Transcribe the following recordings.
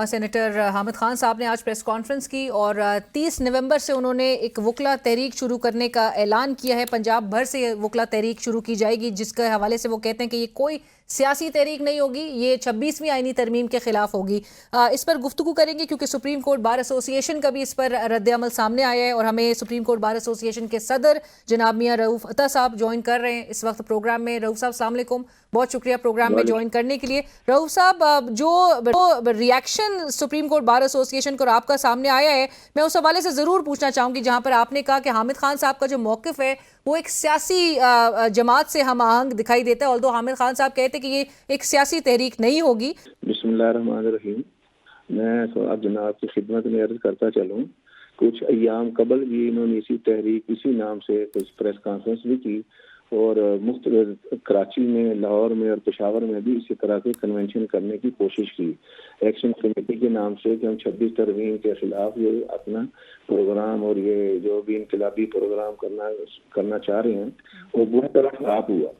Senator Hamid Khan صاحب نے آج پریس کانفرنس کی اور 30 نومبر سے انہوں نے ایک وکلا تحریک شروع کرنے کا اعلان کیا ہے. پنجاب بھر سے یہ وکلا تحریک شروع کی جائے گی، جس کے حوالے سے وہ کہتے ہیں کہ یہ کوئی سیاسی تحریک نہیں ہوگی، یہ 26ویں آئینی ترمیم کے خلاف ہوگی. اس پر گفتگو کریں گے کیونکہ سپریم کورٹ بار ایسوسی ایشن کا بھی اس پر رد عمل سامنے آیا ہے اور ہمیں سپریم کورٹ بار ایسوسی ایشن کے صدر جناب میاں رؤوف عطا صاحب جوائن کر رہے ہیں اس وقت پروگرام میں. رؤوف صاحب السلام علیکم، بہت شکریہ پروگرام میں جوائن کرنے کے لیے. رؤوف صاحب، جو ریاکشن سپریم کورٹ بار ایسوسی ایشن کو آپ کا سامنے آیا ہے، میں اس حوالے سے ضرور پوچھنا چاہوں گی جہاں پر آپ نے کہا کہ حامد خان صاحب کا جو موقف ہے وہ ایک سیاسی جماعت سے ہم آہنگ دکھائی دیتا ہے، اور حامد خان صاحب کہتے کہ یہ ایک سیاسی تحریک نہیں ہوگی. بسم اللہ الرحمن الرحیم. میں جناب کی خدمت میں عرض کرتا چلوں، کچھ ایام قبل بھی انہوں نے اسی تحریک اسی نام سے کچھ پریس کانفرنس بھی کی اور مختلف کراچی میں، لاہور میں اور پشاور میں بھی اسی طرح کے کنونشن کرنے کی کوشش کی ایکشن کمیٹی کے نام سے کہ ہم 26 ترمیم کے خلاف یہ اپنا پروگرام اور یہ جو بھی انقلابی پروگرام کرنا چاہ رہے ہیں وہ بری طرح خراب ہوا.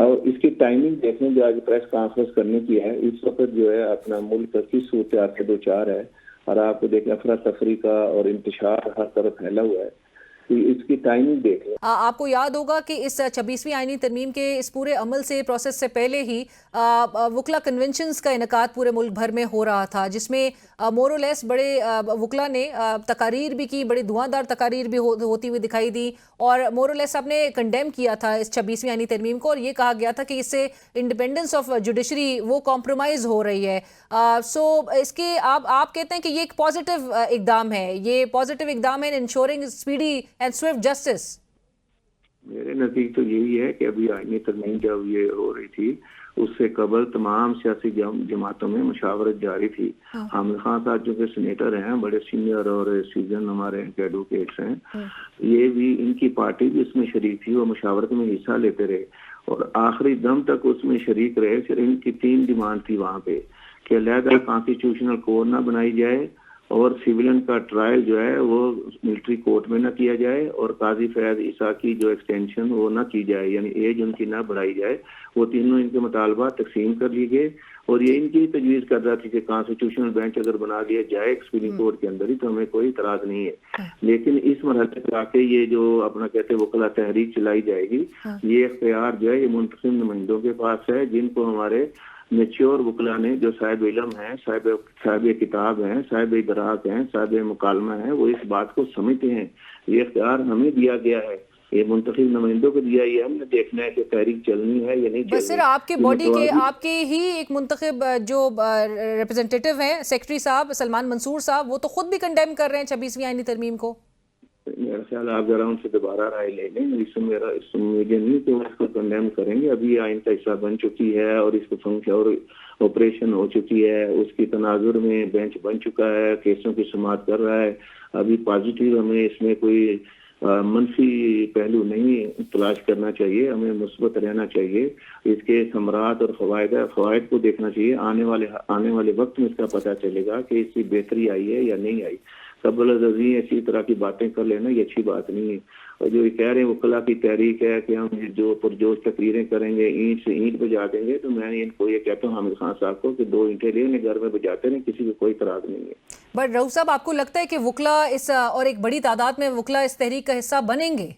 اور اس کی ٹائمنگ دیکھیں جو آج پریس کانفرنس کرنے کی ہے، اس وقت جو ہے اپنا ملک کس صورتحال سے دوچار ہے اور آپ کو دیکھیں افراتفری کا اور انتشار ہر طرف پھیلا ہوا ہے. اس کی ٹائمنگ دیکھ لیں. آپ کو یاد ہوگا کہ اس 26ویں آئینی ترمیم کے اس پورے عمل سے پروسیس سے پہلے ہی وکلا کنونشنز کا انعقاد پورے ملک بھر میں ہو رہا تھا، جس میں مور اور لیس بڑے وکلا نے تقاریر بھی کی، بڑی دھواں دار تقاریر بھی ہوتی ہوئی دکھائی دی، اور مور اور لیس سب نے کنڈیم کیا تھا اس 26ویں آئینی ترمیم کو، اور یہ کہا گیا تھا کہ اس سے انڈیپینڈنس آف جوڈیشری وہ کمپرومائز ہو رہی ہے. سو اس کے آپ کہتے ہیں کہ یہ ایک پازیٹیو اقدام ہے، یہ پازیٹیو اقدام ہے ensuring speedy and Swift justice. میرے نزدیک تو یہی ہے کہ ابھی آئینی ترمیم جب یہ ہو رہی تھی اس سے قبل تمام سیاسی جماعتوں میں مشاورت جاری تھی. حامد خان صاحب جو کہ سینیٹر ہیں، بڑے سینئر اور سیزن ہمارے ایڈوکیٹس ہیں، یہ بھی ان کی پارٹی بھی اس میں شریک تھی، وہ مشاورت میں حصہ لیتے رہے اور آخری دم تک اس میں شریک رہے. پھر ان کی 3 ڈیمانڈ تھی وہاں پہ کہ علیحدہ کانسٹیٹیوشنل کورٹ نہ بنائی جائے اور سیولین کا ٹرائل جو ہے وہ ملٹری کورٹ میں نہ کیا جائے اور قاضی فیاض عیسیٰ کی جو ایکسٹینشن وہ نہ کی جائے، یعنی ایج ان کی نہ بڑھائی جائے. وہ تینوں ان کے مطالبات تقسیم کر لیے گئے اور یہ ان کی تجویز کر رہا تھی کہ کانسٹیٹیوشنل بینچ اگر بنا لیا جائے سپریم کورٹ کے اندر ہی تو ہمیں کوئی اعتراض نہیں ہے. لیکن اس مرحلے پہ آ کے یہ جو اپنا کہتے ہیں وکلا تحریک چلائی جائے گی، یہ اختیار جو ہے یہ منتخب نمائندوں کے پاس ہے، جن کو ہمارے میچور وکلا نے جو صاحب علم ہیں، صاحب کتاب ہیں، صاحب ادراک ہیں، صاحب مکالمہ ہیں، وہ اس بات کو سمجھتے ہیں. یہ اختیار ہمیں دیا گیا ہے، یہ منتخب نمائندوں کو دیا، یہ ہم نے دیکھنا ہے کہ تحریک چلنی ہے یا نہیں چلنی. بس صرف آپ کے باڈی کے آپ کے ہی ایک منتخب جو ریپرزنٹیٹیو ہیں سیکرٹری صاحب سلمان منصور صاحب، وہ تو خود بھی کنڈیم کر رہے ہیں 26ویں آئینی ترمیم کو. میرا خیال آپ ذرا ان سے دوبارہ رائے لے لیں. اس مجھے نہیں کہ وہ اس کو کنڈیم کریں گے. ابھی آئین کا حصہ بن چکی ہے اور اس کو فنکشن اور آپریشن ہو چکی ہے، اس کی تناظر میں بینچ بن چکا ہے، کیسوں کی سماعت کر رہا ہے. ابھی پازیٹیو ہمیں اس میں کوئی منفی پہلو نہیں تلاش کرنا چاہیے، ہمیں مثبت رہنا چاہیے. اس کے ثمرات اور فوائد کو دیکھنا چاہیے. آنے والے وقت میں اس کا پتہ چلے گا کہ اس کی بہتری آئی ہے یا نہیں آئی. قبل از ازیں ایسی طرح کی باتیں کر لینا یہ اچھی بات نہیں ہے. اور جو یہ کہہ رہے ہیں وکلا کی تحریک ہے کہ ہم جو پرجوش تقریریں کریں گے، اینٹ سے اینٹ بجا دیں گے، تو میں ان کو یہ کہتا ہوں حامد خان صاحب کو کہ 2 اینٹیں لے انہیں گھر میں بجاتے رہیں، کسی کو کوئی اعتراض نہیں ہے. بٹ رؤوف صاحب، آپ کو لگتا ہے کہ وکلا اس اور ایک بڑی تعداد میں وکلا اس تحریک کا حصہ بنیں گے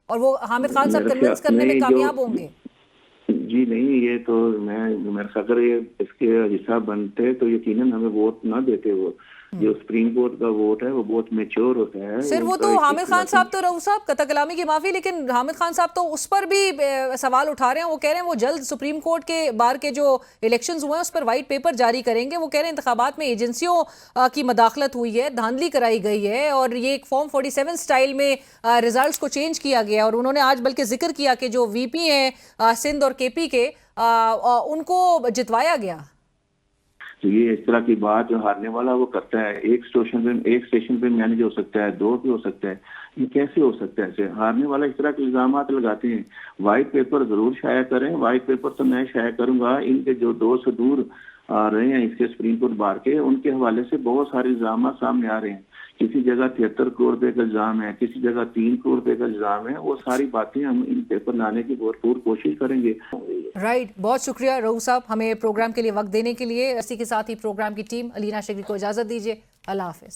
اور وہ حامد خان صاحب کنونس کرنے میں کامیاب ہوں گے؟ جی نہیں، یہ تو میرا اگر یہ اس کے حصہ بنتے تو یقیناً ہمیں ووٹ نہ دیتے. وہ جو سپریم کورٹ کا ووٹ ہے وہ بہت میچور ہوتا ہے. صرف وہ تو حامد خان صاحب تو رؤوف صاحب قطع کلامی کی معافی، لیکن حامد خان صاحب تو اس پر بھی سوال اٹھا رہے ہیں. وہ کہہ رہے ہیں وہ جلد سپریم کورٹ کے بار کے جو الیکشنز ہوئے ہیں اس پر وائٹ پیپر جاری کریں گے. وہ کہہ رہے ہیں انتخابات میں ایجنسیوں کی مداخلت ہوئی ہے، دھاندلی کرائی گئی ہے اور یہ ایک فارم 47 سٹائل میں ریزلٹس کو چینج کیا گیا. اور انہوں نے آج بلکہ ذکر کیا کہ جو وی پی ہیں سندھ اور کے پی کے، ان کو جتوایا گیا. یہ اس طرح کی بات جو ہارنے والا وہ کرتا ہے. ایک اسٹیشن پہ مینج ہو سکتا ہے، 2 بھی ہو سکتا ہے. یہ کیسے ہو سکتا ہے؟ ایسے ہارنے والا اس طرح کے الزامات لگاتے ہیں. وائٹ پیپر ضرور شائع کریں. وائٹ پیپر تو میں شائع کروں گا. ان کے جو دو صدور آ رہے ہیں اس کے سپریم کورٹ بار کے، ان کے حوالے سے بہت سارے الزامات سامنے آ رہے ہیں. کسی جگہ 73 کروڑ روپے کا الزام ہے، کسی جگہ 3 کروڑ روپے کا الزام ہے. وہ ساری باتیں ہم ان پیپر لانے کی بھرپور کوشش کریں گے. رائٹ، بہت شکریہ رؤوف صاحب ہمیں پروگرام کے لیے وقت دینے کے لیے. اسی کے ساتھ ہی پروگرام کی ٹیم، علینا شگری کو اجازت دیجیے. اللہ حافظ.